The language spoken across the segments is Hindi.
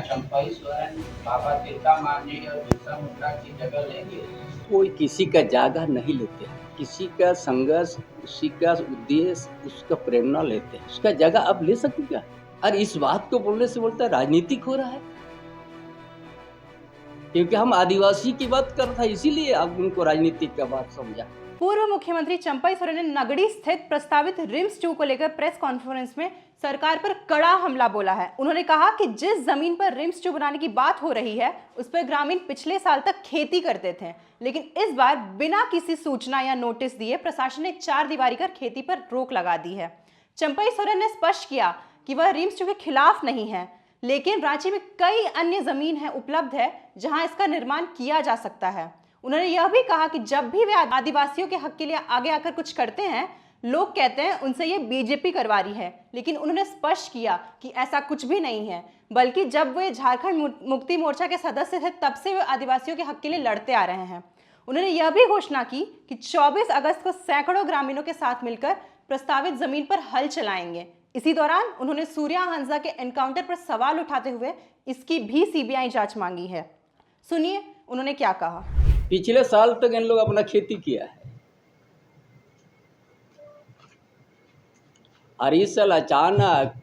चंपाई सोरेन बाबा तिलका मांझी और बिरसा मुंडा की जगह लेंगे? कोई किसी का जगह नहीं लेते हैं, किसी का संघर्ष, किसी का उद्देश्य, उसका प्रेरणा लेते हैं, उसका जगह आप ले सकते क्या? और इस बात को बोलने से बोलता है राजनीतिक हो रहा है, क्योंकि हम आदिवासी की बात कर रहा था, इसीलिए आप उनको राजनीतिक का बात समझा। पूर्व मुख्यमंत्री चंपाई सोरेन ने नगड़ी स्थित प्रस्तावित रिम्स 2 को लेकर प्रेस कॉन्फ्रेंस में सरकार पर कड़ा हमला बोला है। उन्होंने कहा कि जिस जमीन पर रिम्स 2 बनाने की बात हो रही है उस पर ग्रामीण पिछले साल तक खेती करते थे, लेकिन इस बार बिना किसी सूचना या नोटिस दिए प्रशासन ने चारदीवारी कर खेती पर रोक लगा दी है। चंपाई सोरेन ने स्पष्ट किया कि वह रिम्स 2 के खिलाफ नहीं है, लेकिन रांची में कई अन्य जमीन है उपलब्ध है जहां इसका निर्माण किया जा सकता है। उन्होंने यह भी कहा कि जब भी वे आदिवासियों के हक के लिए आगे आकर कुछ करते हैं, लोग कहते हैं उनसे ये बीजेपी करवा रही है, लेकिन उन्होंने स्पष्ट किया कि ऐसा कुछ भी नहीं है, बल्कि जब वे झारखंड मुक्ति मोर्चा के सदस्य थे तब से वे आदिवासियों के हक के लिए लड़ते आ रहे हैं। उन्होंने यह भी घोषणा की कि 24 अगस्त को सैकड़ों ग्रामीणों के साथ मिलकर प्रस्तावित जमीन पर हल चलाएंगे। इसी दौरान उन्होंने सूर्या हंसा के एनकाउंटर पर सवाल उठाते हुए इसकी भी सीबीआई जांच मांगी है। सुनिए उन्होंने क्या कहा। पिछले साल तक इन लोग अपना खेती किया है और इस साल अचानक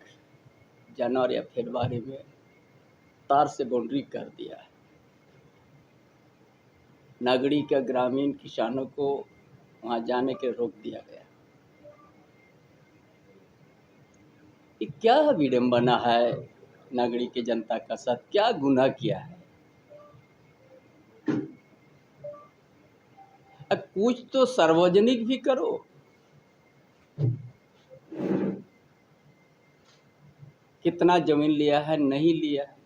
जनवरी या फरवरी में तार से बाउंड्री कर दिया है। नगड़ी के ग्रामीण किसानों को वहां जाने के रोक दिया गया। ये क्या विडंबना है नगड़ी के जनता का साथ, क्या गुनाह किया है? अब कुछ तो सार्वजनिक भी करो। कितना जमीन लिया है, नहीं लिया है,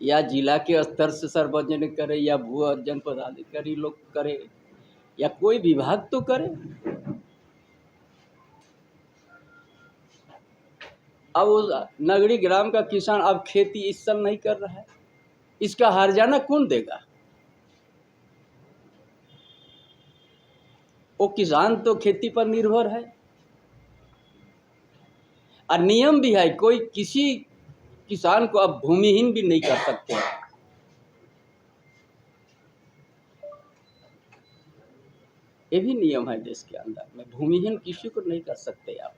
या जिला के स्तर से सार्वजनिक करे या भू अर्जन पदाधिकारी लोग करे या कोई विभाग तो करे। अब उस नगरी ग्राम का किसान अब खेती इस साल नहीं कर रहा है, इसका हर्जाना कौन देगा? वो किसान तो खेती पर निर्भर है और नियम भी है, कोई किसी किसान को अब भूमिहीन भी नहीं कर सकते हैं। ये भी नियम है देश के अंदर में, भूमिहीन किसी को नहीं कर सकते आप।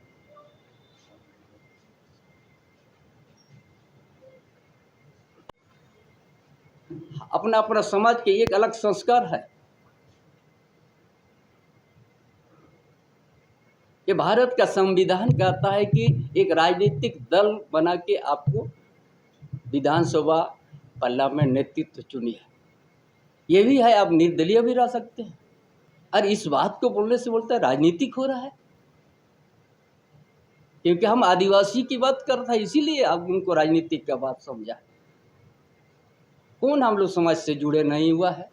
अपना अपना समाज के एक अलग संस्कार है। ये भारत का संविधान कहता है कि एक राजनीतिक दल बना के आपको विधानसभा पार्लियामेंट नेतृत्व चुनिए। ये भी है, आप निर्दलीय भी रह सकते हैं। और इस बात को बोलने से बोलता है राजनीतिक हो रहा है, क्योंकि हम आदिवासी की बात कर रहा था, इसीलिए आप उनको राजनीतिक का बात समझा। कौन हम लोग समाज से जुड़े नहीं हुआ है?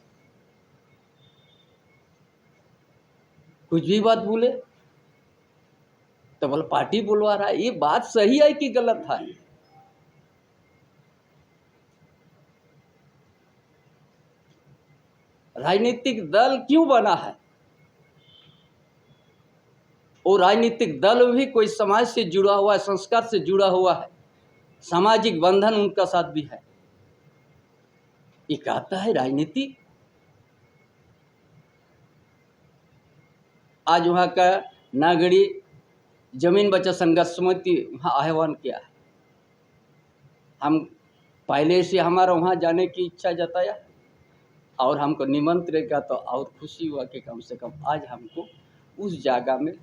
कुछ भी बात बोले तो बोले पार्टी बुलवा रहा है। ये बात सही है कि गलत है? राजनीतिक दल क्यों बना है? और राजनीतिक दल भी कोई समाज से जुड़ा हुआ है, संस्कार से जुड़ा हुआ है, सामाजिक बंधन उनका साथ भी है। ये कहता है राजनीति। आज वहाँ का नागरी जमीन बचत संघर्ष समिति वहाँ आह्वान किया है। हम पहले से हमारा वहाँ जाने की इच्छा जताया और हमको निमंत्रण का तो और खुशी हुआ कि कम से कम आज हमको उस जगह में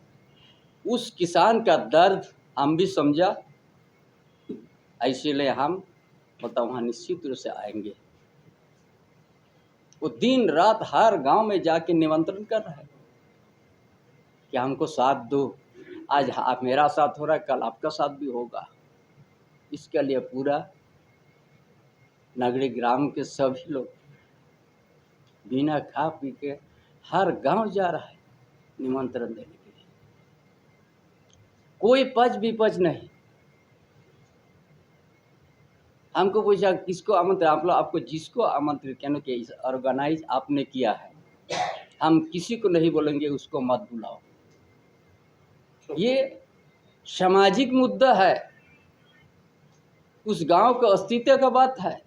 उस किसान का दर्द हम भी समझा, इसलिए हम मतलब वहाँ निश्चित रूप से आएंगे। वो दिन रात हर गांव में जाके निमंत्रण कर रहे हैं कि हमको साथ दो। आज आप मेरा साथ हो रहा है, कल आपका साथ भी होगा। इसके लिए पूरा नगरी ग्राम के सभी लोग बिना खा पी के हर गांव जा रहा है निमंत्रण देने के लिए। कोई पच विपच नहीं। हमको पूछा किसको आमंत्रण, आप लोग आपको जिसको आमंत्रित कहने के ऑर्गेनाइज आपने किया है, हम किसी को नहीं बोलेंगे उसको मत बुलाओ। ये सामाजिक मुद्दा है। उस गांव के अस्तित्व का बात है।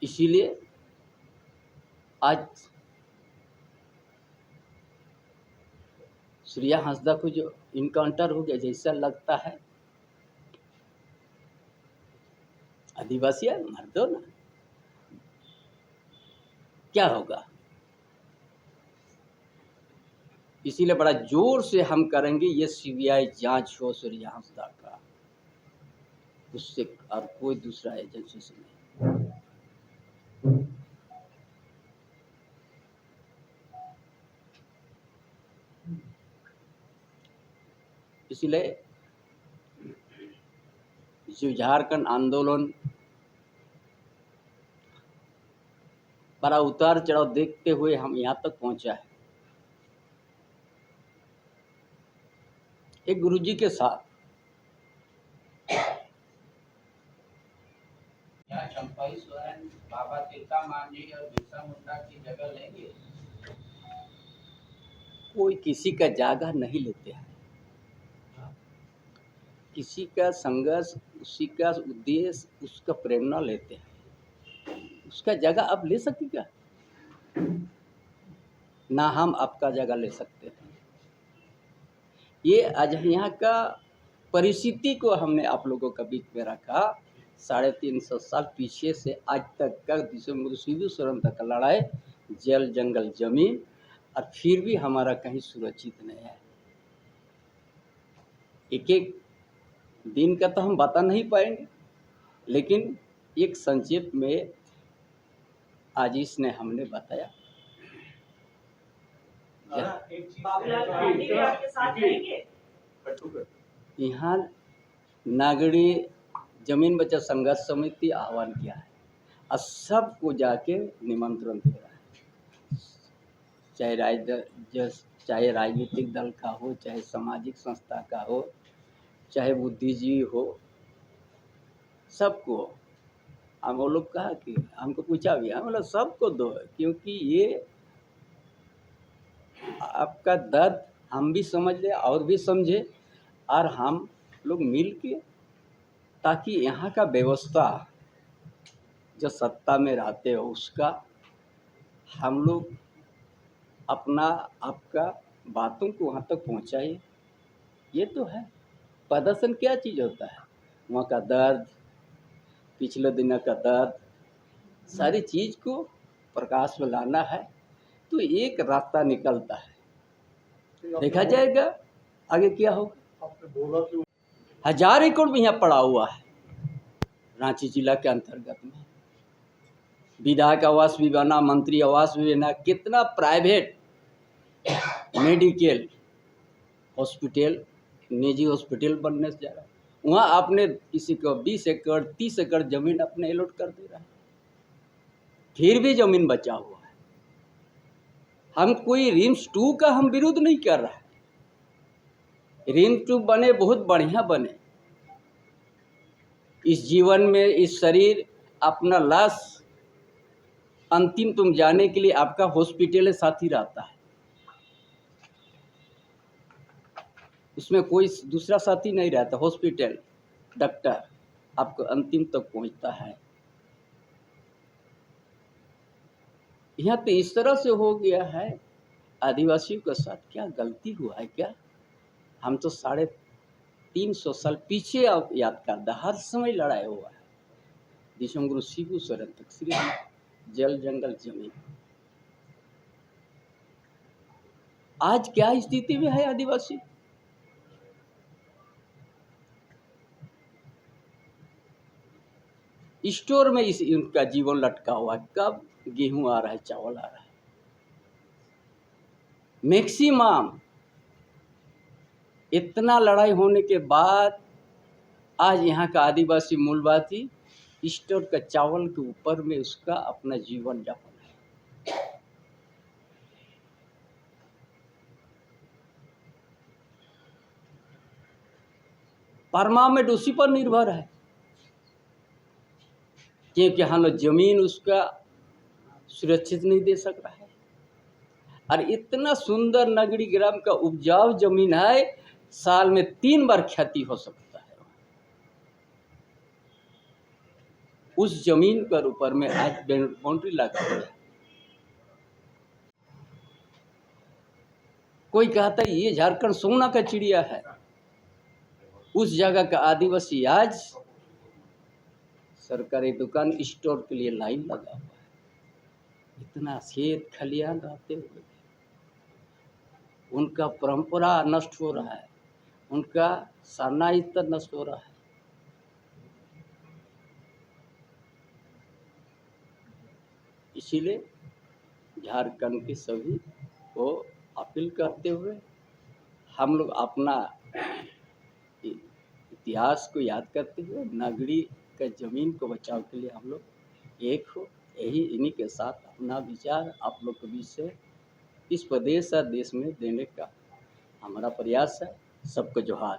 इसीलिए आज सूर्या हांसदा को जो इनकाउंटर हो गया, जैसा लगता है आदिवासी है, मर दो ना, क्या होगा। इसीलिए बड़ा जोर से हम करेंगे ये सीबीआई जांच हो सूर्या हांसदा का, उससे और कोई दूसरा एजेंसी से नहीं। इसलिए जो झारखंड आंदोलन बड़ा उतार चढ़ाव देखते हुए हम यहाँ तक पहुँचा है। एक गुरुजी के साथ क्या चंपाई सोरेन बाबा तिरका मांझी और बिरसा मुंडा की जगह लेंगे? कोई किसी का जगह नहीं लेते हैं। किसी का संघर्ष, उसी का उद्देश्य, उसका प्रेरणा लेते हैं। उसका जगह आप ले सकते क्या? ना हम आपका जगह ले सकते हैं। ये आज यहाँ का परिस्थिति को हमने आप लोगों के बीच में रखा। 350 साल पीछे से आज तक का शिबू सोरेन तक का लड़ाई, जल जंगल जमीन, और फिर भी हमारा कहीं सुरक्षित नहीं है। एक एक दिन का तो हम बता नहीं पाएंगे, लेकिन एक संक्षेप में आज इसने हमने बताया। यहाँ नागरी जमीन बचत संघर्ष समिति आह्वान किया है और सबको जाके निमंत्रण दे रहा है, चाहे राजनीतिक दल का हो, चाहे सामाजिक संस्था का हो, चाहे बुद्धिजीवी हो, सबको। हम वो लोग कहा कि हमको पूछा भी, हम बोला सबको दो, क्योंकि ये आपका दर्द हम भी समझ ले और भी समझे, और हम लोग मिल के, ताकि यहाँ का व्यवस्था जो सत्ता में रहते हो उसका हम लोग अपना आपका बातों को वहाँ तक पहुँचाए। ये तो है प्रदर्शन। क्या चीज़ होता है? वहाँ का दर्द, पिछले दिनों का दर्द, सारी चीज़ को प्रकाश में लाना है, तो एक रास्ता निकलता है। देखा जाएगा आगे क्या होगा। 1000 एकड़ में यहाँ पड़ा हुआ है रांची जिला के अंतर्गत में। विधायक आवास भी बना, मंत्री आवास भी बना, कितना प्राइवेट मेडिकल हॉस्पिटल, निजी हॉस्पिटल बनने से जा रहा है। वहाँ आपने किसी को 20 एकड़ 30 एकड़ जमीन अपने अलॉट कर दे रहा है, फिर भी जमीन बचा हुआ है। हम कोई रिम्स 2 का हम विरोध नहीं कर रहा है। रिम्स 2 बने, बहुत बढ़िया बने। इस जीवन में इस शरीर अपना लाश अंतिम तुम जाने के लिए आपका हॉस्पिटल साथी रहता है, उसमें कोई दूसरा साथी नहीं रहता। हॉस्पिटल डॉक्टर आपको अंतिम तक पहुंचता है। यहाँ तो इस तरह से हो गया है। आदिवासियों के साथ क्या गलती हुआ है क्या? हम तो 350 साल पीछे आप याद करते, हर समय लड़ाई हुआ है। विश्व गुरु शिबू सोरेन तक सिर्फ जल जंगल जमीन। आज क्या स्थिति में है आदिवासी? स्टोर में उनका जीवन लटका हुआ। कब गेहूं आ रहा है, चावल आ रहा है। मैक्सिमम इतना लड़ाई होने के बाद आज यहाँ का आदिवासी मूलवासी स्टोर का चावल के ऊपर में उसका अपना जीवन यापन है। परमानेंट उसी पर निर्भर है, क्योंकि हम लोग जमीन उसका सुरक्षित नहीं दे सक रहा है। और इतना सुंदर नगरी ग्राम का उपजाऊ जमीन है, साल में 3 बार खेती हो सकता है। उस जमीन पर ऊपर में आज बाउंड्री लगा हुआ है। कोई कहता है ये झारखंड सोना का चिड़िया है। उस जगह का आदिवासी आज सरकारी दुकान स्टोर के लिए लाइन लगा हुआ है। इतना खेत खलियान रहते हुए उनका परंपरा नष्ट हो रहा है, उनका सान्नाहित्य नष्ट हो रहा है। इसीलिए झारखंड के सभी को अपील करते हुए हम लोग अपना इतिहास को याद करते हुए नगरी का जमीन को बचाव के लिए हम लोग एक हो, यही इन्हीं के साथ अपना विचार आप लोग के बीच से इस प्रदेश और देश में देने का हमारा प्रयास है। सबको जोहार।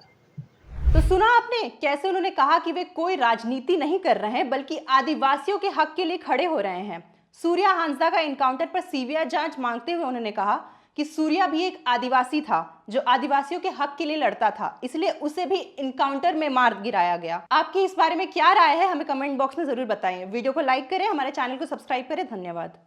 तो सुना आपने कैसे उन्होंने कहा कि वे कोई राजनीति नहीं कर रहे हैं बल्कि आदिवासियों के हक के लिए खड़े हो रहे हैं। सूर्या हांसदा का इनकाउंटर पर सीबीआई जांच मांगते हुए उन्होंने कहा कि सूर्या भी एक आदिवासी था जो आदिवासियों के हक के लिए लड़ता था, इसलिए उसे भी इनकाउंटर में मार गिराया गया। आपकी इस बारे में क्या राय है हमें कमेंट बॉक्स में जरूर बताएं। वीडियो को लाइक करें, हमारे चैनल को सब्सक्राइब करें। धन्यवाद।